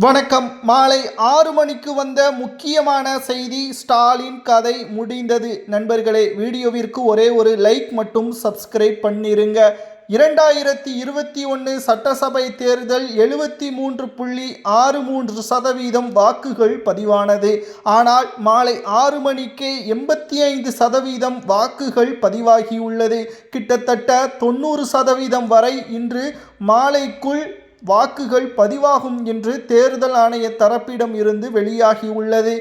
வணக்கம். மாலை 6 மணிக்கு வந்த முக்கியமான செய்தி. ஸ்டாலின் கதை முடிந்தது. நண்பர்களே, வீடியோவிற்கு ஒரே ஒரு லைக் மட்டும் சப்ஸ்கிரைப் பண்ணிருங்க. 2021 சட்டசபை தேர்தல் 73.63% வாக்குகள் பதிவானது. ஆனால் மாலை 6 மணிக்கே 85% வாக்குகள் பதிவாகியுள்ளது. கிட்டத்தட்ட 90% வரை இன்று மாலைக்குள் வாக்குகள் பதிவாகும் என்று தேர்தல் ஆணைய தரப்பிடம் இருந்து வெளியாகியுள்ளது.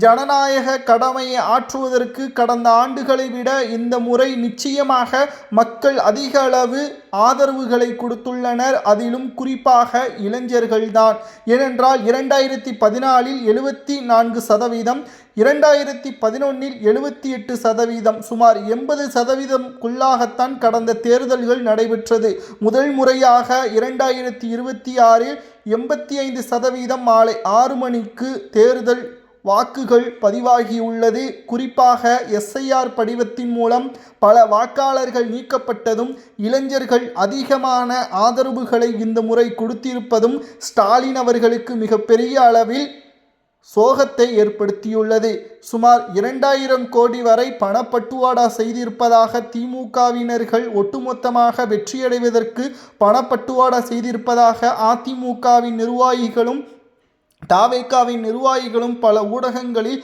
ஜனநாயக கடமையை ஆற்றுவதற்கு கடந்த ஆண்டுகளை விட இந்த முறை நிச்சயமாக மக்கள் அதிக அளவு ஆதரவுகளை கொடுத்துள்ளனர். அதிலும் குறிப்பாக இளைஞர்கள்தான். ஏனென்றால் 2014இல் 74%, 2011இல் 78%, சுமார் 80%க்குள்ளாகத்தான் கடந்த தேர்தல்கள் நடைபெற்றது. முதல் முறையாக 2026இல் 85% மாலை 6 மணிக்கு தேர்தல் வாக்குகள் பதிவாகியுள்ளது. குறிப்பாக SIR படிவத்தின் மூலம் பல வாக்காளர்கள் நீக்கப்பட்டதும், இளைஞர்கள் அதிகமான ஆதரவுகளை இந்த முறை கொடுத்திருப்பதும் ஸ்டாலின் அவர்களுக்கு மிகப்பெரிய அளவில் சோகத்தை ஏற்படுத்தியுள்ளது. சுமார் 2000 கோடி வரை பணப்பட்டுவாடா செய்திருப்பதாக திமுகவினர்கள் ஒட்டுமொத்தமாக வெற்றியடைவதற்கு பணப்பட்டுவாடா செய்திருப்பதாக அதிமுகவின் நிர்வாகிகளும் தாவேகாவின் நிர்வாகிகளும் பல ஊடகங்களில்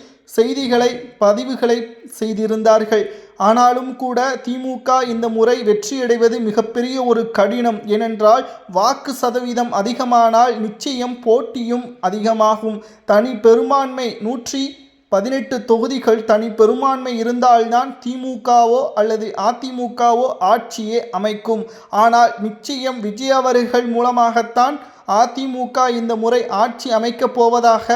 பதிவுகளை செய்திருந்தார்கள். ஆனாலும் கூட திமுக இந்த முறை வெற்றியடைவது மிகப்பெரிய ஒரு கடினம். ஏனென்றால் வாக்கு சதவீதம் அதிகமானால் நிச்சயம் போட்டியும் அதிகமாகும். தனி பெரும்பான்மை 118 தொகுதிகள் தனி பெரும்பான்மை இருந்தால்தான் திமுகவோ அல்லது அதிமுகவோ ஆட்சியை அமைக்கும். ஆனால் நிச்சயம் விஜய் அவர்கள் மூலமாகத்தான் அதிமுக இந்த முறை ஆட்சி அமைக்கப் போவதாக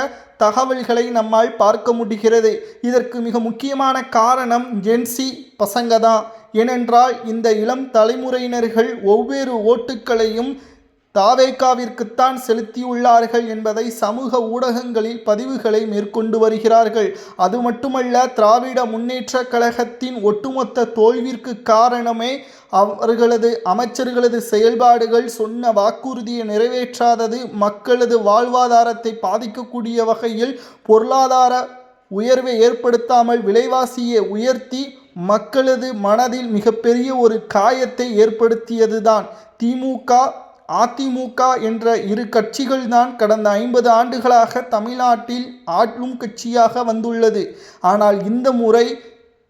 தகவல்களை நம்மால் பார்க்க முடிகிறது. இதற்கு மிக முக்கியமான காரணம் ஜென்சி பசங்க தான். ஏனென்றால் இந்த இளம் தலைமுறையினர்கள் ஒவ்வொரு ஓட்டுக்களையும் தாவேகாவிற்குத்தான் செலுத்தியுள்ளார்கள் என்பதை சமூக ஊடகங்களில் பதிவுகளை மேற்கொண்டு வருகிறார்கள். அது மட்டுமல்ல, திராவிட முன்னேற்ற கழகத்தின் ஒட்டுமொத்த தோல்விற்கு காரணமே அவர்களது அமைச்சர்களது செயல்பாடுகள், சொன்ன வாக்குறுதியை நிறைவேற்றாதது, மக்களது வாழ்வாதாரத்தை பாதிக்கக்கூடிய வகையில் பொருளாதார உயர்வை ஏற்படுத்தாமல் விலைவாசியை உயர்த்தி மக்களது மனதில் மிகப்பெரிய ஒரு காயத்தை ஏற்படுத்தியதுதான். திமுக அதிமுக என்ற இரு கட்சிகள்தான் கடந்த 50 ஆண்டுகளாக தமிழ்நாட்டில் ஆளும் கட்சியாக வந்துள்ளது. ஆனால் இந்த முறை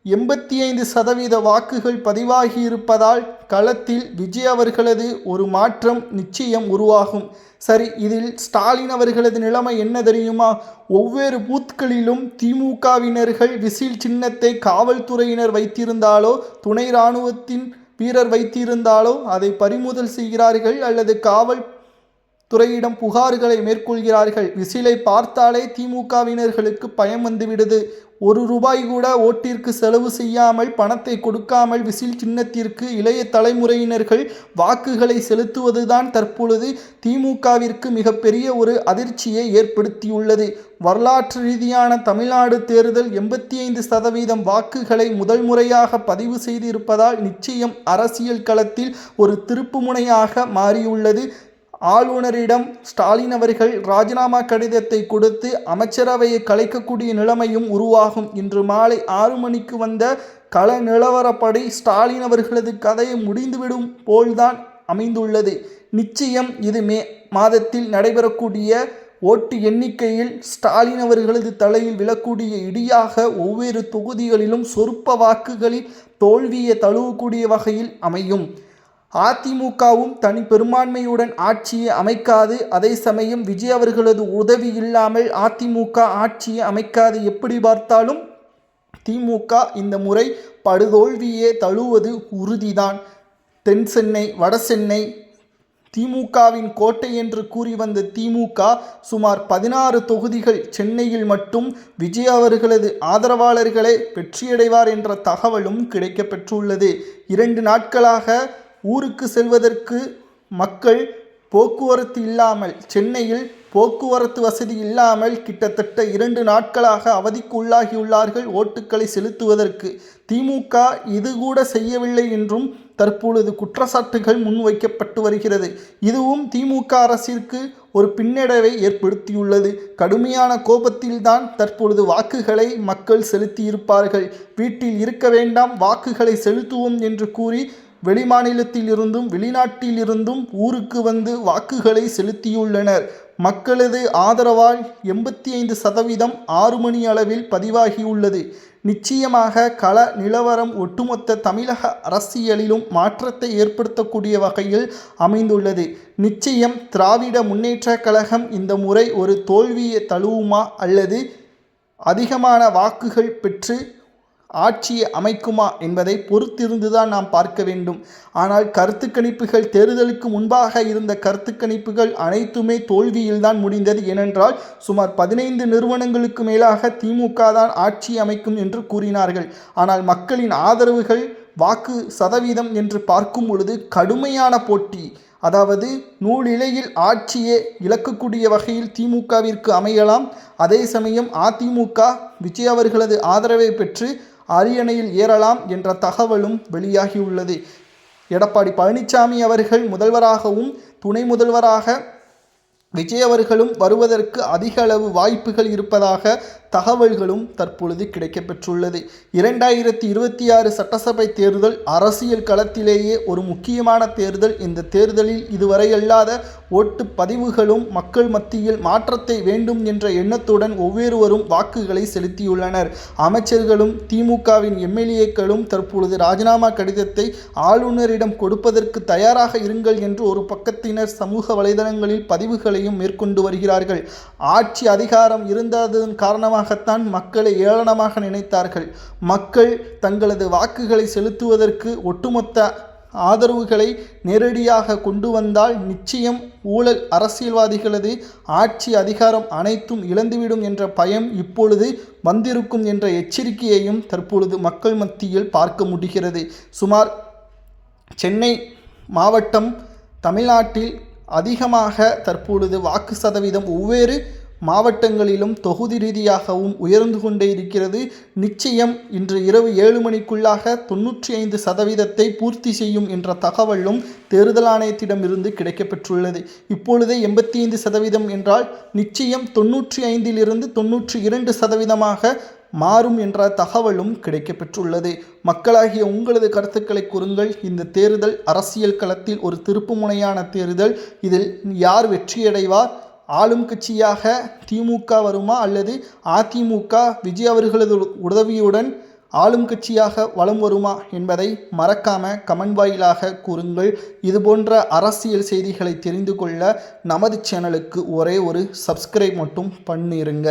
85% வாக்குகள் பதிவாகியிருப்பதால் களத்தில் விஜய் அவர்களது ஒரு மாற்றம் நிச்சயம் உருவாகும். சரி, இதில் ஸ்டாலின் அவர்களது நிலைமை என்ன தெரியுமா? ஒவ்வொரு பூத்களிலும் திமுகவினர்கள் விசில் சின்னத்தை காவல்துறையினர் வைத்திருந்தாலோ, துணை இராணுவத்தின் வீரர் வைத்திருந்தாலோ அதை பறிமுதல் செய்கிறார்கள் அல்லது காவல் துறையிடம் புகார்களை மேற்கொள்கிறார்கள். விசிலை பார்த்தாலே திமுகவினர்களுக்கு பயம் வந்துவிடுது. ₹1 கூட ஓட்டிற்கு செலவு செய்யாமல், பணத்தை கொடுக்காமல் விசில் சின்னத்திற்கு இளைய தலைமுறையினர்கள் வாக்குகளை செலுத்துவதுதான் தற்பொழுது திமுகவிற்கு மிகப்பெரிய ஒரு அதிர்ச்சியை ஏற்படுத்தியுள்ளது. வரலாற்று ரீதியான தமிழ்நாடு தேர்தல் 85% வாக்குகளை முதல் முறையாக பதிவு செய்திருப்பதால் நிச்சயம் அரசியல் களத்தில் ஒரு திருப்புமுனையாக மாறியுள்ளது. ஆளுநரிடம் ஸ்டாலின் அவர்கள் ராஜினாமா கடிதத்தை கொடுத்து அமைச்சரவையை கலைக்கக்கூடிய நிலைமையும் உருவாகும். இன்று மாலை 6 மணிக்கு வந்த கள நிலவரப்படி ஸ்டாலின் அவர்களது கதையை முடிந்துவிடும் போல்தான் அமைந்துள்ளது. நிச்சயம் இது மே மாதத்தில் நடைபெறக்கூடிய ஓட்டு எண்ணிக்கையில் ஸ்டாலின் அவர்களது தலையில் விழக்கூடிய இடியாக ஒவ்வொரு தொகுதிகளிலும் சொற்ப வாக்குகளில் தோல்வியை தழுவக்கூடிய வகையில் அமையும். அதிமுகவும் தனி பெரும்பான்மையுடன் ஆட்சியை அமைக்காது. அதே சமயம் விஜய் அவர்களது உதவி இல்லாமல் அதிமுக ஆட்சியை அமைக்காது. எப்படி பார்த்தாலும் திமுக இந்த முறை படுதோல்வியே தழுவது உறுதிதான். தென் சென்னை, வட சென்னை திமுகவின் கோட்டை என்று கூறி வந்த திமுக சுமார் 16 தொகுதிகள் சென்னையில் மட்டும் விஜய் அவர்களது ஆதரவாளர்களே வெற்றியடைவார் என்ற தகவலும் கிடைக்கப்பெற்றுள்ளது. 2 நாட்களாக ஊருக்கு செல்வதற்கு மக்கள் போக்குவரத்து இல்லாமல், சென்னையில் போக்குவரத்து வசதி இல்லாமல் கிட்டத்தட்ட 2 நாட்களாக அவதிக்கு உள்ளாகியுள்ளார்கள் ஓட்டுக்களை செலுத்துவதற்கு. திமுக இது கூட செய்யவில்லை என்றும் தற்பொழுது குற்றச்சாட்டுகள் முன்வைக்கப்பட்டு வருகிறது. இதுவும் திமுக அரசிற்கு ஒரு பின்னடைவை ஏற்படுத்தியுள்ளது. கடுமையான கோபத்தில்தான் தற்பொழுது வாக்குகளை மக்கள் செலுத்தியிருப்பார்கள். வீட்டில் இருக்க வேண்டாம், வாக்குகளை செலுத்துவோம் என்று கூறி வெளிமாநிலத்திலிருந்தும் வெளிநாட்டிலிருந்தும் ஊருக்கு வந்து வாக்குகளை செலுத்தியுள்ளனர். மக்களது ஆதரவால் 85% 6 மணி அளவில் பதிவாகியுள்ளது. நிச்சயமாக கள நிலவரம் ஒட்டுமொத்த தமிழக அரசியலிலும் மாற்றத்தை ஏற்படுத்தக்கூடிய வகையில் அமைந்துள்ளது. நிச்சயம் திராவிட முன்னேற்றக் கழகம் இந்த முறை ஒரு தோல்வியை தழுவுமா அல்லது அதிகமான வாக்குகள் பெற்று ஆட்சியை அமைக்குமா என்பதை பொறுத்திருந்துதான் நாம் பார்க்க வேண்டும். ஆனால் கருத்து கணிப்புகள், தேர்தலுக்கு முன்பாக இருந்த கருத்து கணிப்புகள் அனைத்துமே தோல்வியில்தான் முடிந்தது. ஏனென்றால் சுமார் 15 நிறுவனங்களுக்கு மேலாக திமுக தான் ஆட்சி அமைக்கும் என்று கூறினார்கள். ஆனால் மக்களின் ஆதரவுகள், வாக்கு சதவீதம் என்று பார்க்கும் பொழுது கடுமையான போட்டி, அதாவது நூலிழையில் ஆட்சியே இழக்கக்கூடிய வகையில் திமுகவிற்கு அமையலாம். அதே சமயம் அதிமுக விஜய் அவர்களது ஆதரவை பெற்று அரியணையில் ஏறலாம் என்ற தகவலும் வெளியாகியுள்ளது. எடப்பாடி பழனிசாமி அவர்கள் முதல்வராகவும் துணை முதல்வராக விஜய் அவர்களும் வருவதற்கு அதிக அளவு வாய்ப்புகள் இருப்பதாக தகவல்களும் தற்பொழுது கிடைக்கப்பெற்றுள்ளது. 2026 சட்டசபை தேர்தல் அரசியல் களத்திலேயே ஒரு முக்கியமான தேர்தல். இந்த தேர்தலில் இதுவரை அல்லாத ஓட்டு பதிவுகளும் மக்கள் மத்தியில் மாற்றத்தை வேண்டும் என்ற எண்ணத்துடன் ஒவ்வொருவரும் வாக்குகளை செலுத்தியுள்ளனர். அமைச்சர்களும் திமுகவின் எம்எல்ஏக்களும் தற்பொழுது ராஜினாமா கடிதத்தை ஆளுநரிடம் கொடுப்பதற்கு தயாராக இருங்கள் என்று ஒரு பக்கத்தினர் சமூக வலைதளங்களில் பதிவுகளையும் மேற்கொண்டு வருகிறார்கள். ஆட்சி அதிகாரம் இருந்ததன் காரணமாகத்தான் மக்களை ஏளனமாக நினைத்தார்கள். மக்கள் தங்களது வாக்குகளை செலுத்துவதற்கு ஒட்டுமொத்த ஆதரவுகளை நேரடியாக கொண்டு வந்தால் நிச்சயம் ஊழல் அரசியல்வாதிகளது ஆட்சி அதிகாரம் அனைத்தும் இழந்துவிடும் என்ற பயம் இப்பொழுது வந்திருக்கும் என்ற எச்சரிக்கையையும் தற்பொழுது மக்கள் மத்தியில் பார்க்க முடிகிறது. சுமார் சென்னை மாவட்டம் தமிழ்நாட்டில் அதிகமாக தற்பொழுது வாக்கு சதவீதம் ஒவ்வொரு மாவட்டங்களிலும் தொகுதி ரீதியாகவும் உயர்ந்து கொண்டே இருக்கிறது. நிச்சயம் இன்று இரவு 7 மணிக்குள்ளாக 95% பூர்த்தி செய்யும் என்ற தகவலும் தேர்தல் ஆணையத்திடமிருந்து கிடைக்கப்பெற்றுள்ளது. இப்பொழுதே 85% என்றால் நிச்சயம் 95லிருந்து 92% மாறும் என்ற தகவலும் கிடைக்கப்பெற்றுள்ளது. மக்களாகிய உங்களது கருத்துக்களை கூறுங்கள். இந்த தேர்தல் அரசியல் களத்தில் ஒரு திருப்புமுனையான தேர்தல். இதில் யார் வெற்றியடைவார்? ஆளும் கட்சியாக திமுக வருமா அல்லது அதிமுக விஜய் அவர்களது உதவியுடன் ஆளும் கட்சியாக வலம் வருமா என்பதை மறக்காம கமெண்ட் வாயிலாக கூறுங்கள். இதுபோன்ற அரசியல் செய்திகளை தெரிந்து கொள்ள நமது சேனலுக்கு ஒரே ஒரு சப்ஸ்கிரைப் மட்டும் பண்ணிருங்க.